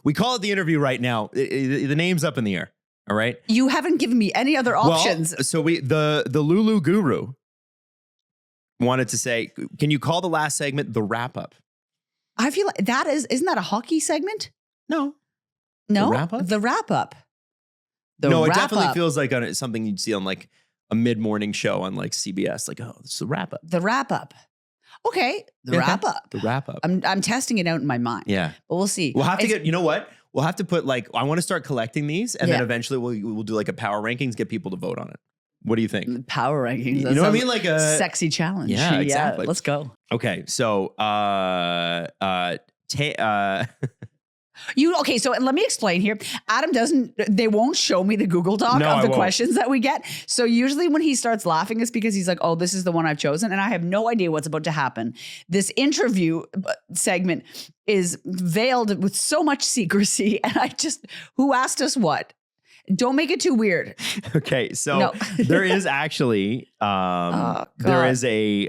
We call it the interview right now. The name's up in the air. All right. You haven't given me any other options. Well, so the Lulu Guru wanted to say, can you call the last segment the wrap up? I feel like isn't that a hockey segment? No. No. The wrap up? The wrap up. No, it definitely feels like something you'd see on like a mid-morning show on like CBS. Like, oh, this is the wrap up. The wrap up. Okay. The wrap up. The wrap up. I'm testing it out in my mind. Yeah. But we'll see. We'll have to get, you know what? We'll have to put like, I want to start collecting these and then eventually we'll do like a power rankings, get people to vote on it. What do you think? Power rankings. You know what I mean? Like a sexy challenge. Yeah, exactly. Let's go. Okay. So, So let me explain here. Adam they won't show me the Google Doc of the questions that we get. So usually when he starts laughing, it's because he's like, oh, this is the one I've chosen. And I have no idea what's about to happen. This interview segment is veiled with so much secrecy. And who asked us what? Don't make it too weird. Okay, so there is actually there is a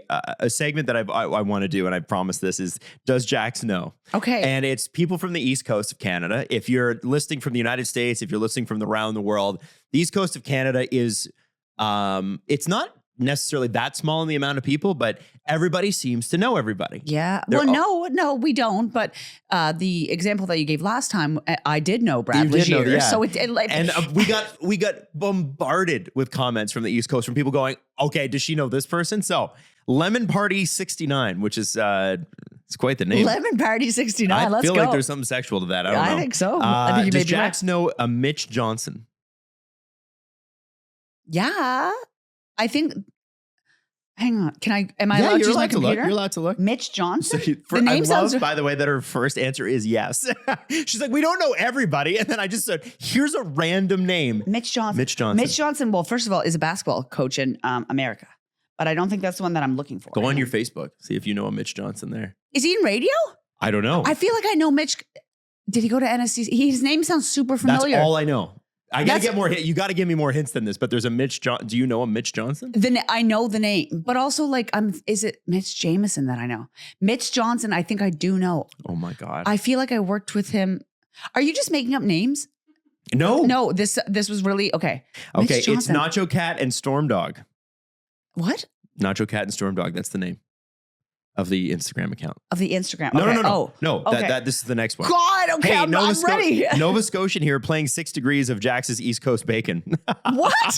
segment that I want to do, and I promise this is Does Jax Know? Okay, and it's people from the East Coast of Canada. If you're listening from the United States, if you're listening from around the world, the East Coast of Canada is it's not necessarily that small in the amount of people, but everybody seems to know everybody. Yeah. No, we don't. But the example that you gave last time, I did know Brad Legier. Yeah. So we got bombarded with comments from the East Coast from people going, okay, does she know this person? So Lemon Party 69, which is it's quite the name. Lemon Party 69. Let's go. I feel like there's something sexual to that. I don't know. I think so. I think you does Jax know a Mitch Johnson? Yeah. I think. Hang on. Am I allowed to use my computer? You're allowed to look. Mitch Johnson? The name sounds, by the way, that her first answer is yes. She's like, we don't know everybody. And then I just said, here's a random name. Mitch Johnson. Mitch Johnson, well, first of all, is a basketball coach in America. But I don't think that's the one that I'm looking for. Go on your Facebook. See if you know a Mitch Johnson there. Is he in radio? I don't know. I feel like I know Mitch. Did he go to NSC? His name sounds super familiar. That's all I know. I gotta get more. You gotta give me more hints than this. But there's a Mitch. Do you know a Mitch Johnson? I know the name, but also like is it Mitch Jameson that I know? Mitch Johnson, I think I do know. Oh my God! I feel like I worked with him. Are you just making up names? No. This was really okay. Okay, it's Nacho Cat and Storm Dog. What? Nacho Cat and Storm Dog. That's the name of the Instagram account. Of the Instagram. No, okay. No. Okay. This is the next one. God, okay, I'm ready. Nova Scotian here playing 6 degrees of Jax's East Coast bacon. What?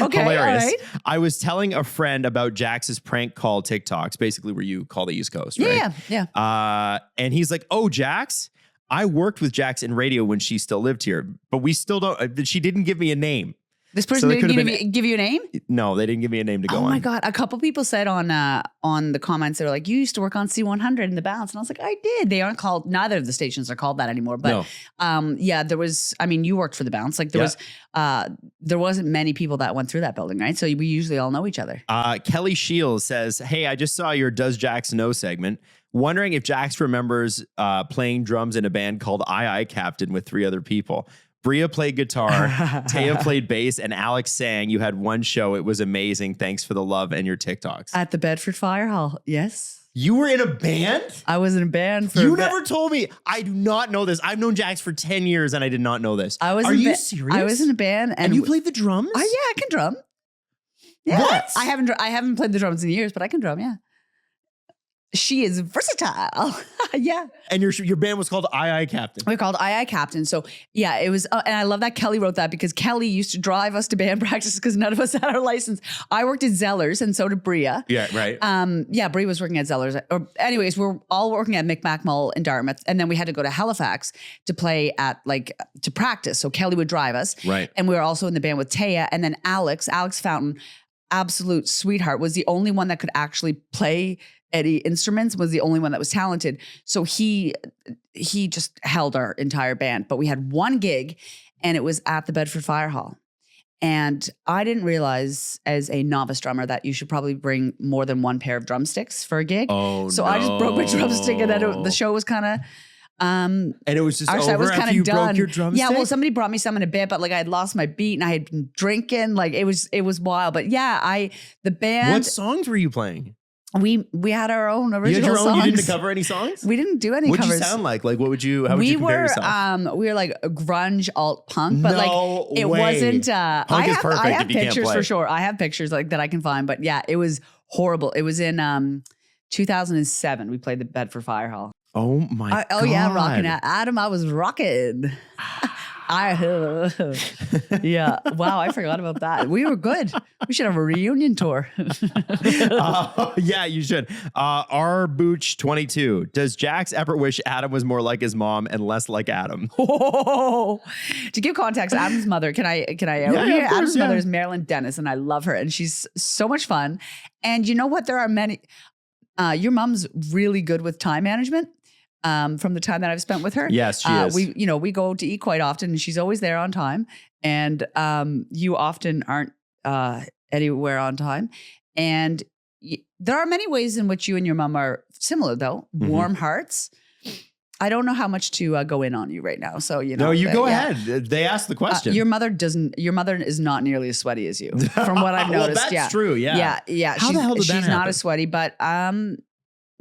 Okay, hilarious. all right. I was telling a friend about Jax's prank call TikToks, basically where you call the East Coast, right? Yeah. And he's like, oh, Jax, I worked with Jax in radio when she still lived here, but we still don't, she didn't give me a name. This person didn't give you a name? No, they didn't give me a name to go on. Oh my God. A couple people said on the comments, they're like, you used to work on C100 in the Bounce. And I was like, I did. They aren't called, neither of the stations are called that anymore. But there was, you worked for the Bounce. Like there wasn't many people that went through that building, right? So we usually all know each other. Kelly Shields says, hey, I just saw your Does Jax Know segment. Wondering if Jax remembers playing drums in a band called I Captain with 3 other people. Bria played guitar, Taya played bass, and Alex sang. You had one show. It was amazing. Thanks for the love and your TikToks. At the Bedford Fire Hall. Yes. You were in a band? I was in a band for You never told me. I do not know this. I've known Jax for 10 years and I did not know this. Are you serious? I was in a band. And you played the drums? Oh, yeah, I can drum. Yeah. What? I haven't played the drums in years, but I can drum, yeah. She is versatile. Yeah. And your band was called I Captain. We're called I Captain. So yeah, it was, and I love that Kelly wrote that because Kelly used to drive us to band practice because none of us had our license. I worked at Zellers and so did Bria. Yeah, right. Bria was working at Zellers. Anyways, we're all working at Micmac Mall in Dartmouth. And then we had to go to Halifax to play to practice. So Kelly would drive us. Right. And we were also in the band with Taya. And then Alex Fountain, absolute sweetheart, was the only one that could actually play any instruments, was the only one that was talented. So he just held our entire band. But we had one gig and it was at the Bedford Fire Hall. And I didn't realize as a novice drummer that you should probably bring more than one pair of drumsticks for a gig. Oh, so I just broke my drumstick and then the show was kind of... and it was just over was after you done. Broke your drumstick? Yeah, well, somebody brought me some in a bit, but like I had lost my beat and I had been drinking. Like it was wild. But yeah, the band... What songs were you playing? We had our own You had original your own. songs. You didn't cover any songs. We didn't do any What'd covers. you sound like? Like, what would you? How would you compare yourself? We were like a grunge alt punk, but like it wasn't. Punk is perfect I have if you can't pictures play. for sure. I have pictures like that I can find, but yeah, it was horrible. It was in 2007. We played the Bedford Fire Hall. Oh my god! Oh yeah, rocking out. Adam, I was rocking. Yeah. Wow, I forgot about that. We were good. We should have a reunion tour. Yeah, you should. R Booch 22. Does Jax ever wish Adam was more like his mom and less like Adam? To give context, Adam's mother, can I Yeah, of course, Adam's yeah. mother is Marilyn Dennis, and I love her, and she's so much fun. And you know what? There are many. Your mom's really good with time management. From the time that I've spent with her. Yes, she is. We go to eat quite often, and she's always there on time. And you often aren't anywhere on time. And there are many ways in which you and your mom are similar, though. Mm-hmm. Warm hearts. I don't know how much to go in on you right now. So No, you go ahead. They asked the question. Your mother is not nearly as sweaty as you, from what I've noticed. That's true. Yeah. Yeah. How the hell did that she's not happen? as sweaty, but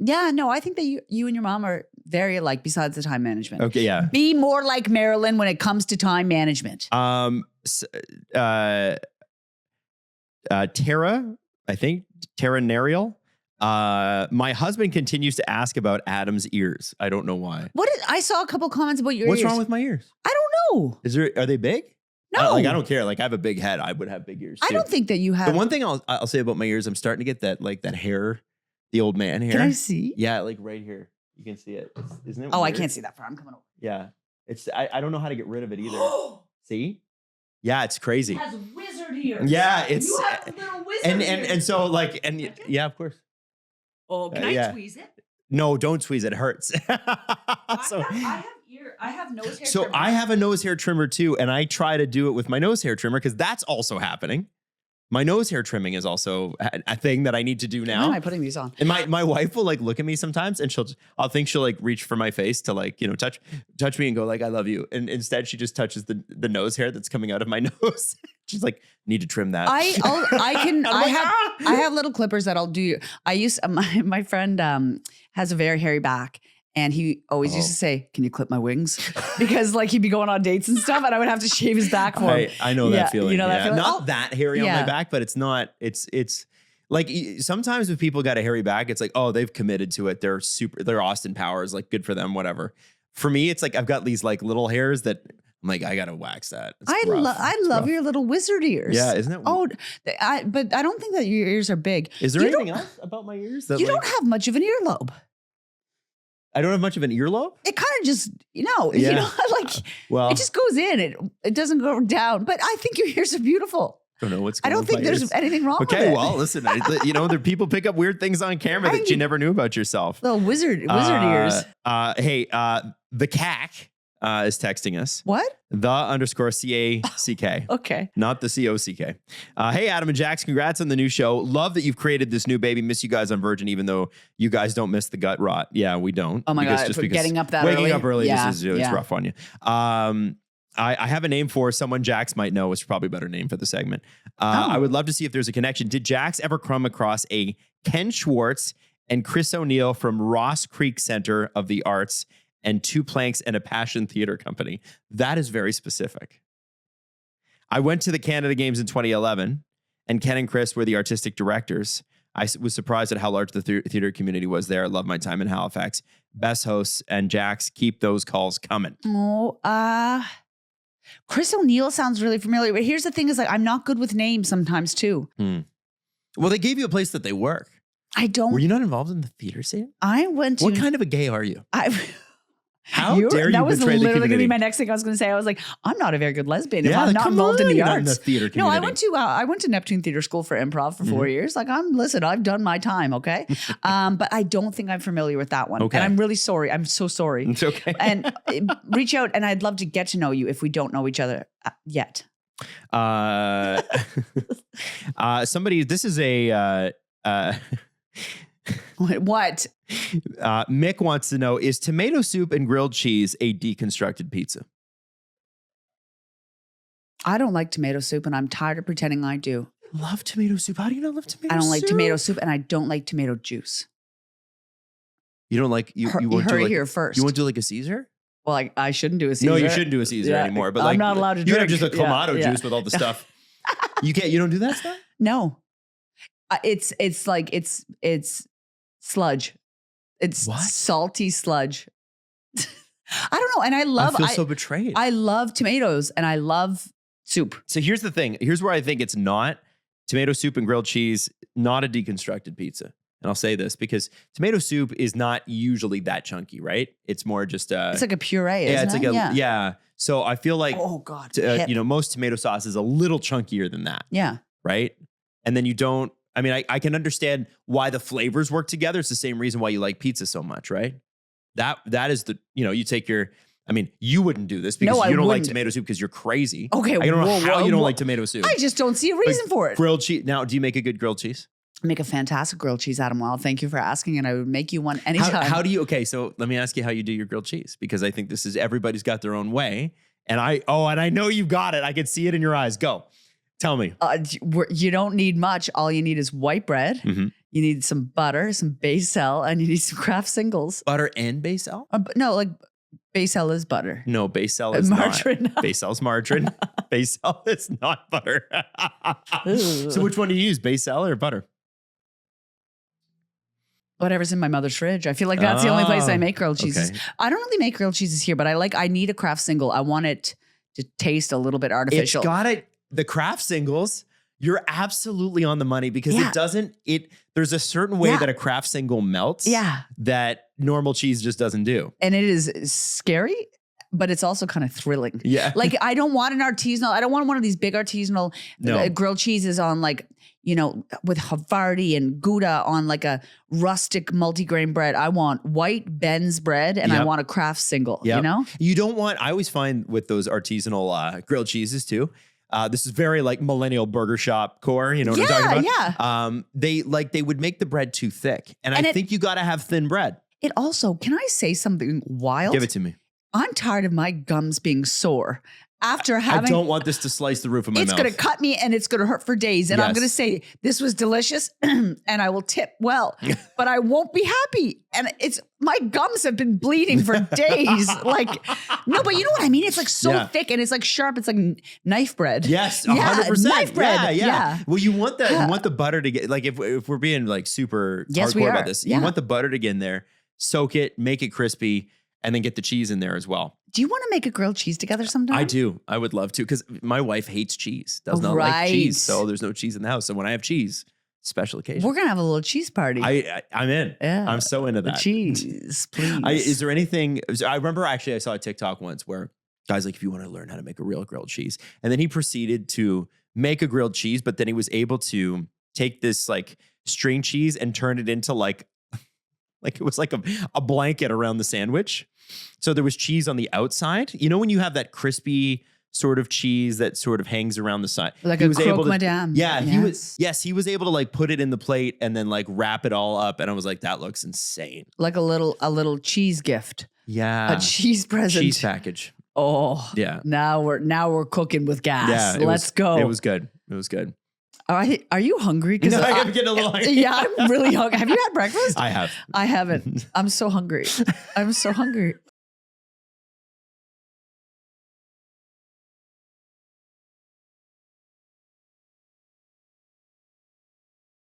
yeah, no, I think that you and your mom are very alike besides the time management. Okay. Yeah. Be more like Marilyn when it comes to time management. Tara, I think Tara Nariel. My husband continues to ask about Adam's ears. I don't know why. I saw a couple comments about your What's ears. wrong with my ears? I don't know. Are they big? No. I don't care. Like I have a big head. I would have big ears. I too. don't think that you have. The one thing I'll say about my ears, I'm starting to get that hair, the old man hair. Can I see? Yeah, like right here. You can see it. Isn't it? Oh, I weird? can't see that far. I'm coming over. Yeah. I don't know how to get rid of it either. See? Yeah, it's crazy. It has wizard ears. Yeah, it's You have little wizard ears. and so like yeah, of course. Oh, can I yeah. tweeze it? No, don't squeeze it. It hurts. I have nose hair. So trimmer. I have a nose hair trimmer too, and I try to do it with my nose hair trimmer because that's also happening. My nose hair trimming is also a thing that I need to do Why now. am I putting these on? And my wife will like look at me sometimes, and I'll think she'll like reach for my face to like touch me and go like I love you, and instead she just touches the nose hair that's coming out of my nose. She's like, need to trim that. I have little clippers that I'll do. I used my friend has a very hairy back. And he always used to say, "Can you clip my wings?" Because like he'd be going on dates and stuff, and I would have to shave his back for him. I know that feeling. You know that feeling? Not that hairy on yeah. my back, but it's not. It's like sometimes if people got a hairy back, it's like, oh, they've committed to it. They're Austin Powers, like good for them, whatever. For me, it's like I've got these like little hairs that I'm like, I gotta wax that. I love your little wizard ears. Yeah, isn't it? Oh, but I don't think that your ears are big. Is there anything else about my ears? That you don't have much of an earlobe. I don't have much of an earlobe. It kind of just, like Well, it just goes in. It doesn't go down. But I think your ears are beautiful. Don't know what's I going don't on with think my there's ears. anything wrong with it. Okay, well, listen, there people pick up weird things on camera that you never knew about yourself. Little wizard ears. Hey, the CAC is texting us. What? _CACK. Okay. Not the COCK. Hey, Adam and Jax, congrats on the new show. Love that you've created this new baby. Miss you guys on Virgin, even though you guys don't miss the gut rot. Yeah, we don't. Oh my God, for getting up that waking early. up early Yeah, is it's rough on you. I have a name for someone Jax might know. It's probably a better name for the segment. I would love to see if there's a connection. Did Jax ever come across a Ken Schwartz and Chris O'Neill from Ross Creek Center of the Arts and Two Planks and a Passion Theater Company? That is very specific. I went to the Canada Games in 2011, and Ken and Chris were the artistic directors. I was surprised at how large the theater community was there. I love my time in Halifax. Best hosts, and Jax, keep those calls coming. Oh, Chris O'Neill sounds really familiar. But here's the thing is like, I'm not good with names sometimes too. Well, they gave you a place that they work. I don't. Were you not involved in the theater scene? I went to. What kind of a gay are you? How dare you That was betray the literally going to community? be my next thing I was going to say. I was like, I'm not a very good lesbian if Yeah, I'm not come involved in on, the you're not arts. in the theater No, community. I went to Neptune Theater School for improv for 4 years. Like listen, I've done my time. Okay. But I don't think I'm familiar with that one. Okay. And I'm really sorry. I'm so sorry. It's okay. And reach out and I'd love to get to know you if we don't know each other yet. Somebody, this is a, What? Mick wants to know, is tomato soup and grilled cheese a deconstructed pizza? I don't like tomato soup and I'm tired of pretending I do. Love tomato soup. How do you not love tomato soup? I don't like tomato soup, and I don't like tomato juice. You don't like you You won't do heard it like here first. you won't do like a Caesar? Well, I shouldn't do a Caesar. No, you shouldn't do a Caesar anymore. But like, I'm not allowed to you drink. have just a clamato Yeah. juice with all the stuff. You can't. You don't do that stuff. No, it's like it's sludge. It's What? salty sludge. I don't know, and I feel so betrayed. I love tomatoes, and I love soup. So here's the thing. Here's where I think it's not tomato soup and grilled cheese, not a deconstructed pizza. And I'll say this because tomato soup is not usually that chunky, right? It's more just It's like a puree. yeah, Isn't it's like it? yeah. So I feel like Oh God. most tomato sauce is a little chunkier than that, Yeah. right? And then you don't. I mean, I can understand why the flavors work together. It's the same reason why you like pizza so much, right? That is the you take your. I mean, you wouldn't do this because you don't like tomato soup because you're crazy. Okay. I don't know how you don't like tomato soup. I just don't see a reason for it. Grilled cheese. Now, do you make a good grilled cheese? Make a fantastic grilled cheese, Adam Wild. Thank you for asking, and I would make you one anytime. How do you? Okay, so let me ask you how you do your grilled cheese because I think this is everybody's got their own way, and I know you've got it. I can see it in your eyes. Go, tell me. You don't need much. All you need is white bread. Mm-hmm. You need some butter, some Basil, and you need some Kraft singles. Butter and basil? No, like Basil is butter. No, basil is margarine. not. Basil's margarine. Basil is not butter. So which one do you use, basil or butter? Whatever's in my mother's fridge. I feel like that's the only place I make grilled cheeses. Okay. I don't really make grilled cheeses here, but I need a Kraft single. I want it to taste a little bit artificial. It's got it. The Kraft singles, you're absolutely on the money because there's a certain way that a Kraft single melts that normal cheese just doesn't do. And it is scary, but it's also kind of thrilling. Yeah. Like I don't want an artisanal, I don't want one of these big artisanal grilled cheeses on like, with Havarti and Gouda on like a rustic multigrain bread. I want white Ben's bread and I want a Kraft single, You don't want, I always find with those artisanal grilled cheeses too, this is very like millennial burger shop core, you know what I'm talking about? Yeah. They would make the bread too thick. And I think you got to have thin bread. It also, can I say something wild? Give it to me. I'm tired of my gums being sore. After having, I don't want this to slice the roof of my mouth. It's going to cut me and it's going to hurt for days. And I'm going to say, this was delicious and I will tip well, but I won't be happy. And my gums have been bleeding for days. No, but you know what I mean? It's like so thick and it's like sharp. It's like knife bread. Yes, 100%. Knife bread. Yeah. Well, you want that. You want the butter to get, like if we're being like super hardcore about this, you want the butter to get in there, soak it, make it crispy, and then get the cheese in there as well. Do you want to make a grilled cheese together sometime? I do. I would love to because my wife hates cheese, does not like cheese. So there's no cheese in the house. So when I have cheese, special occasion. We're going to have a little cheese party. I'm in. Yeah. I'm so into that. Cheese, please. Is there anything, I remember actually I saw a TikTok once where guy's like, if you want to learn how to make a real grilled cheese. And then he proceeded to make a grilled cheese, but then he was able to take this like string cheese and turn it into like it was like a blanket around the sandwich. So there was cheese on the outside. You know when you have that crispy sort of cheese that sort of hangs around the side? Like a croque madame. Yeah, he was able to like put it in the plate and then like wrap it all up. And I was like, that looks insane. Like a little cheese gift. Yeah. A cheese present. Cheese package. Oh. Yeah. Now we're cooking with gas. Yeah, Let's go. It was good. It was good. Are you hungry? No, I'm getting a little hungry. Yeah, I'm really hungry. Have you had breakfast? I have. I haven't. I'm so hungry. I'm so hungry.